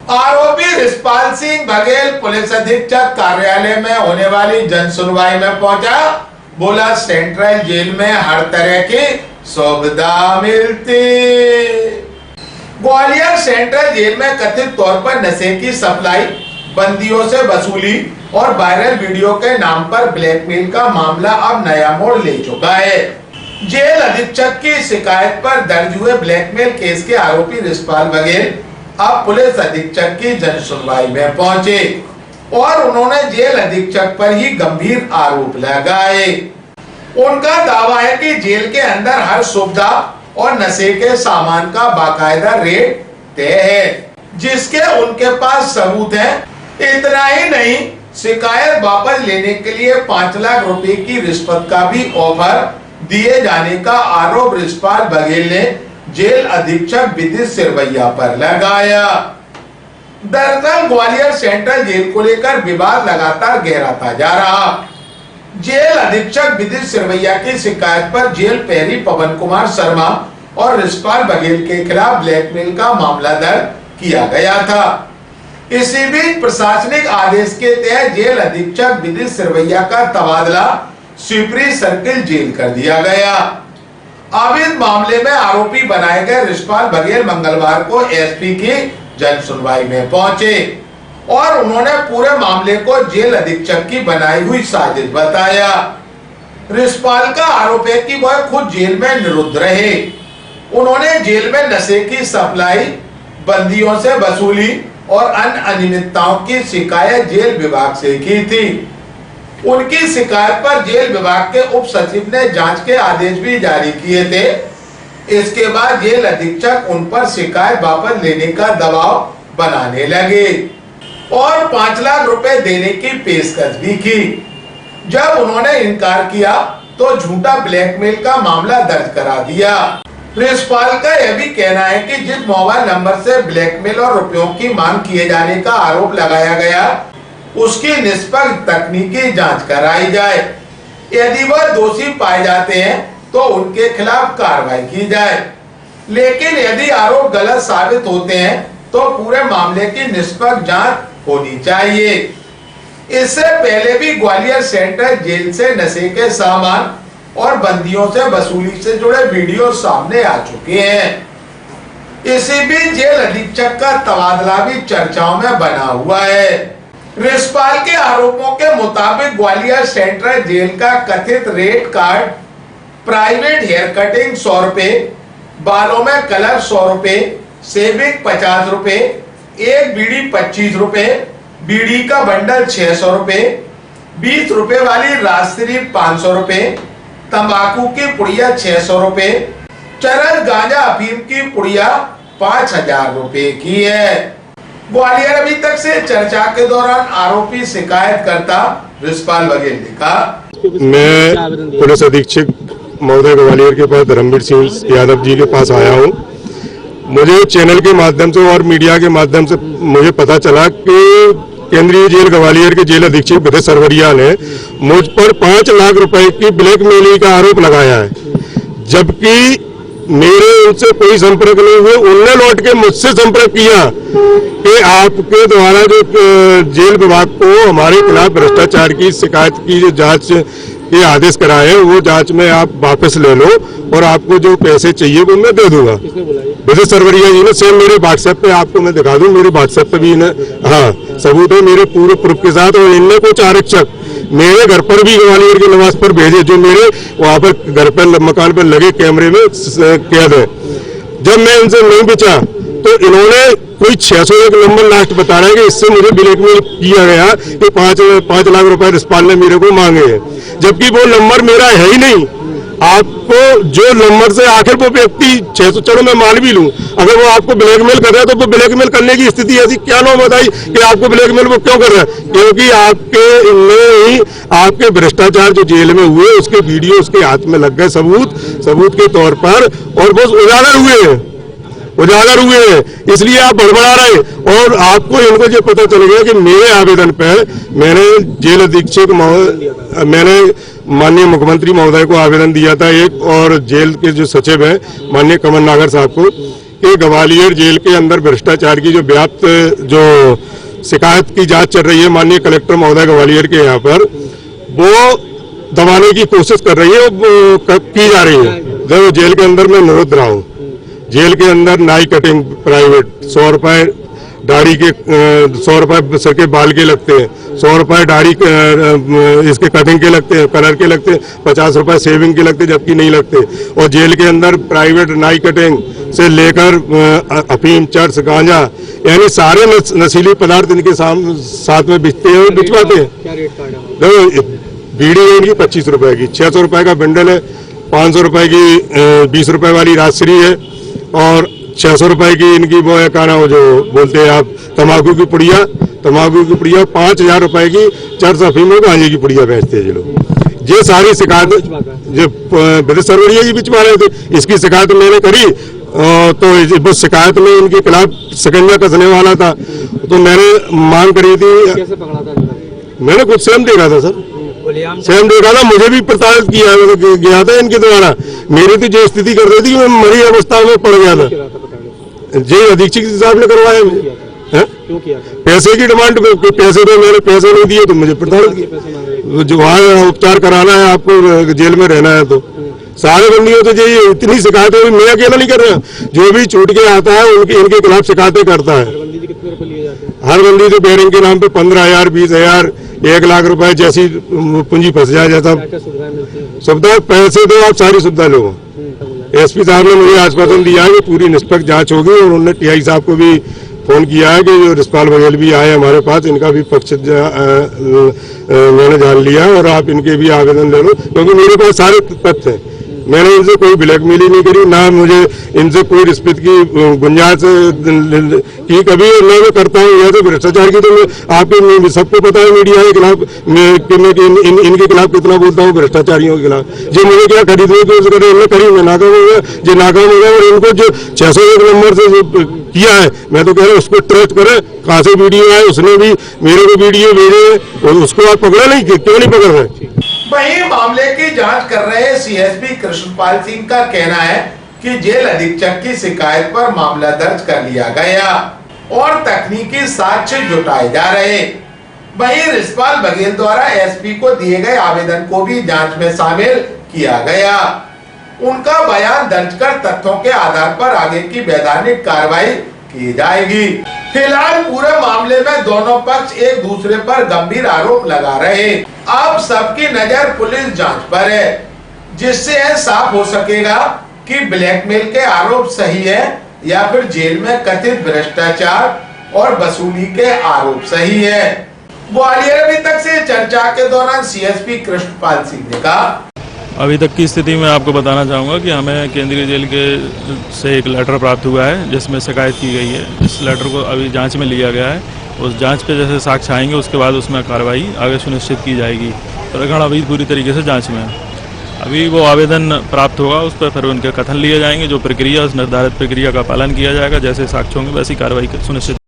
आरोपी रिशपाल सिंह बघेल पुलिस अधीक्षक कार्यालय में होने वाली जन सुनवाई में पहुंचा। बोला सेंट्रल जेल में हर तरह की सुविधा मिलती। ग्वालियर सेंट्रल जेल में कथित तौर पर नशे की सप्लाई, बंदियों से वसूली और वायरल वीडियो के नाम पर ब्लैकमेल का मामला अब नया मोड़ ले चुका है। जेल अधीक्षक की शिकायत पर दर्ज हुए ब्लैकमेल केस के आरोपी रिशपाल बघेल अब पुलिस अधीक्षक की जन सुनवाई में पहुंचे और उन्होंने जेल अधीक्षक पर ही गंभीर आरोप लगाए। उनका दावा है कि जेल के अंदर हर सुविधा और नशे के सामान का बाकायदा रेट तय है, जिसके उनके पास सबूत है। इतना ही नहीं, शिकायत वापस लेने के लिए 5 लाख रुपए की रिश्वत का भी ऑफर दिए जाने का आरोप रिशपाल बघेल ने जेल अधीक्षक विदित सिरवैया पर लगाया। दरअसल ग्वालियर सेंट्रल जेल को लेकर विवाद लगातार गहराता जा रहा। जेल अधीक्षक विदित सिरवैया की शिकायत पर जेल प्रहरी पवन कुमार शर्मा और रिशपाल बघेल के खिलाफ ब्लैकमेल का मामला दर्ज किया गया था। इसी बीच प्रशासनिक आदेश के तहत जेल अधीक्षक विदित सिरवैया का तबादला शिवपुरी सर्किल जेल कर दिया गया। अब इस मामले में आरोपी बनाए गए रिशपाल बघेल मंगलवार को एसपी की जन सुनवाई में पहुंचे और उन्होंने पूरे मामले को जेल अधीक्षक की बनाई हुई साजिश बताया। रिशपाल का आरोप है कि वह खुद जेल में निरुद्ध रहे। उन्होंने जेल में नशे की सप्लाई, बंदियों से वसूली और अन्य अनियमितताओं की शिकायत जेल विभाग से की थी। उनकी शिकायत पर जेल विभाग के उप सचिव ने जांच के आदेश भी जारी किए थे। इसके बाद जेल अधीक्षक उन पर शिकायत वापस लेने का दबाव बनाने लगे और 5 लाख रुपए देने की पेशकश भी की। जब उन्होंने इनकार किया तो झूठा ब्लैकमेल का मामला दर्ज करा दिया। रिशपाल का यह भी कहना है कि जिस मोबाइल नंबर से ब्लैकमेल और रुपयों की मांग किए जाने का आरोप लगाया गया, उसकी निष्पक्ष तकनीकी जांच कराई जाए। यदि वह दोषी पाए जाते हैं तो उनके खिलाफ कार्रवाई की जाए, लेकिन यदि आरोप गलत साबित होते हैं तो पूरे मामले की निष्पक्ष जांच होनी चाहिए। इससे पहले भी ग्वालियर सेंट्रल जेल से नशे के सामान और बंदियों से वसूली से जुड़े वीडियो सामने आ चुके हैं। इसी बीच जेल अधीक्षक का तबादला भी चर्चाओं में बना हुआ है। रिशपाल के आरोपों के मुताबिक ग्वालियर सेंट्रल जेल का कथित rate card, private hair cutting 100 रुपए, बालों में कलर 100 रुपए, शेविंग 50 रुपए, एक बीड़ी 25 रुपए, बीड़ी का बंडल 600 रुपए, 20 रुपए वाली राजश्री 500 रुपए, तंबाकू की पुड़िया 600 रुपए, चरस गांजा अफीम की पुड़िया 5000 रुपए की है। ग्वालियर अभी तक से चर्चा के दौरान आरोपी शिकायतकर्ता रिशपाल बघेल ने कहा, मैं पुलिस अधीक्षक महोदय ग्वालियर के पास धर्मवीर सिंह यादव जी के पास आया हूं। मुझे चैनल के माध्यम से और मीडिया के माध्यम से मुझे पता चला कि केंद्रीय जेल ग्वालियर के जेल अधीक्षक विदित सिरवैया ने मुझ पर 5 लाख रुपए की ब्लैकमेलिंग का आरोप लगाया है, जबकि मेरे उनसे कोई संपर्क नहीं हुए। उनने लौट के मुझसे संपर्क किया कि आपके द्वारा जो जेल विभाग को हमारे खिलाफ भ्रष्टाचार की शिकायत की जो जांच के आदेश कराए, वो जांच में आप वापस ले लो और आपको जो पैसे चाहिए वो मैं दे दूंगा। विदित सिरवैया जी ने सेम मेरे व्हाट्सएप पे, आपको मैं दिखा दूं, मेरे व्हाट्सएप पे भी सबूत है मेरे पूरे प्रूफ के साथ। और इनने कुछ आरक्षक मेरे घर पर भी ग्वालियर के निवास पर भेजे, जो मेरे वहां पर घर पर मकान पर लगे कैमरे में कैद है। जब मैं इनसे नहीं बचा तो इन्होंने कोई 601 नंबर लास्ट बता रहा है कि इससे मुझे ब्लैकमेल किया गया कि 5 लाख रुपए रिशपाल ने मेरे को मांगे हैं, जबकि वो नंबर मेरा है ही नहीं। आपको जो नंबर से आखिर वो व्यक्ति 600, चलो मैं मान भी लूं, अगर वो आपको ब्लैकमेल कर रहा है तो वो ब्लैकमेल करने की स्थिति ऐसी क्या ना बताई कि आपको ब्लैकमेल वो क्यों कर रहा है? क्योंकि आपके भ्रष्टाचार जो जेल में हुए उसके वीडियो उसके हाथ में लग गए सबूत के तौर पर, और वो उजागर हुए हैं, इसलिए आप बड़बड़ा रहे। और आपको इनको जो पता चल गया कि मेरे आवेदन पर मैंने जेल अधीक्षक मैंने माननीय मुख्यमंत्री महोदय को आवेदन दिया था एक, और जेल के जो सचिव हैं माननीय कमल नागर साहब को, कि ग्वालियर जेल के अंदर भ्रष्टाचार की जो व्याप्त जो शिकायत की जांच चल रही है माननीय कलेक्टर महोदय ग्वालियर के यहाँ पर, वो दबाने की कोशिश कर रही है, वो की जा रही है। जब जेल के अंदर मैं निरुद्ध रहा हूँ, जेल के अंदर नाई कटिंग प्राइवेट 100 रुपए दाढ़ी के, 100 रुपए सर के बाल के लगते हैं, 100 रुपए दाढ़ी इसके कटिंग के लगते हैं, कलर के लगते हैं, 50 रुपए सेविंग के लगते हैं, जबकि नहीं लगते। और जेल के अंदर प्राइवेट नाई कटिंग से लेकर अफीम, चर्स, गांजा, यानी सारे नशीले पदार्थ इनके साथ में बिकते हैं और बिचवाते हैं। क्या रेट कार्ड है? बीड़ी है इनकी 25 रुपए की, 600 रुपए का बंडल है, 500 रुपए की 20 रुपए वाली राजश्री है, और 600 रुपए की इनकी वो है काना, वो जो बोलते हैं आप तंबाकू की पुड़िया, 5000 रुपए की चर्च अफीम और गांजे की पुड़िया बेचते हैं ये लोग। ये सारी शिकायत जो ब्रजेश सरवरिया जी बिचवा रहे थे, इसकी शिकायत मैंने करी, तो उस शिकायत में इनके खिलाफ शिकंजा कसने वाला था, तो मैंने मांग करी थी। कैसे पकड़ा था? मैंने खुद स्वयं देखा था सर, स्वयं देखा था, मुझे भी प्रताड़ित किया गया था इनके द्वारा। मेरी तो जो स्थिति कर रही थी, मैं मरी अवस्था में पड़ गया था। जेल अधीक्षक साहब ने करवाया मुझे, क्यों किया? पैसे की डिमांड पे, पैसे दो, मैंने पैसे नहीं दिए तो मुझे प्रताड़ित किया। जो वहाँ उपचार कराना है आपको, जेल में रहना है, तो सारे बंदियों तो यही इतनी शिकायतें मैं अकेला नहीं कर रहा, जो भी छूट के आता है इनके खिलाफ शिकायतें करता है। कितने रुपए लिए जाते हैं? हर बंदी तो बेरिंग के नाम पे 15,000, 20,000, 1 लाख रुपए जैसी पूंजी फंस जाए, जैसा क्या सुविधाएं मिलती हैं? सुविधा, पैसे दो आप, सारी सुविधा लो। एसपी साहब ने मुझे आश्वासन दिया है कि पूरी निष्पक्ष जांच होगी, और उन्होंने टीआई साहब को भी फोन किया है कि जो रिस्पाल बघेल भी आए हमारे पास, इनका भी पक्ष मैंने जान लिया, और आप इनके भी आवेदन ले लो, क्योंकि मेरे पास सारे तथ्य हैं। मैंने इनसे कोई ब्लैकमेल ही नहीं करी, ना मुझे इनसे कोई रिश्वत की गुंजाइश की कभी मैं करता हूँ। या तो भ्रष्टाचार की तो मैं आपके सबको पता है, मीडिया के खिलाफ इनके खिलाफ कितना बोलता हूँ, भ्रष्टाचारियों के खिलाफ। जो मुझे क्या खरीदने की कोशिश करे, करी मैं नाकाम हो गया, जो नाकाम हो गया। और इनको जो 601 नंबर से जो किया है, मैं तो कह रहा हूँ उसको ट्रेस करें, कहाँ से वीडियो आए, उसने भी मेरे को वीडियो भेजे, और उसको आप पकड़ा नहीं, क्यों नहीं पकड़ रहे? वहीं मामले की जांच कर रहे सीएसपी कृष्णपाल सिंह का कहना है कि जेल अधीक्षक की शिकायत पर मामला दर्ज कर लिया गया और तकनीकी साक्ष्य जुटाए जा रहे। वहीं रिस्पाल बघेल द्वारा एसपी को दिए गए आवेदन को भी जांच में शामिल किया गया। उनका बयान दर्ज कर तथ्यों के आधार पर आगे की वैधानिक कार्रवाई की जाएगी। फिलहाल पूरे मामले में दोनों पक्ष एक दूसरे पर गंभीर आरोप लगा रहे। अब सबकी नजर पुलिस जांच पर है, जिससे यह साफ हो सकेगा कि ब्लैकमेल के आरोप सही है या फिर जेल में कथित भ्रष्टाचार और वसूली के आरोप सही है। ग्वालियर अभी तक से चर्चा के दौरान सीएसपी कृष्णपाल सिंह ने कहा, अभी तक की स्थिति में आपको बताना चाहूँगा कि हमें केंद्रीय जेल के से एक लेटर प्राप्त हुआ है, जिसमें शिकायत की गई है। इस लेटर को अभी जांच में लिया गया है। उस जांच पे जैसे साक्ष्य आएंगे, उसके बाद उसमें कार्रवाई आगे सुनिश्चित की जाएगी। प्रकरण अभी पूरी तरीके से जांच में है। अभी वो आवेदन प्राप्त होगा, उस पर फिर उनके कथन लिए जाएंगे। जो प्रक्रिया, उस निर्धारित प्रक्रिया का पालन किया जाएगा। जैसे साक्ष्य होंगे वैसी कार्रवाई सुनिश्चित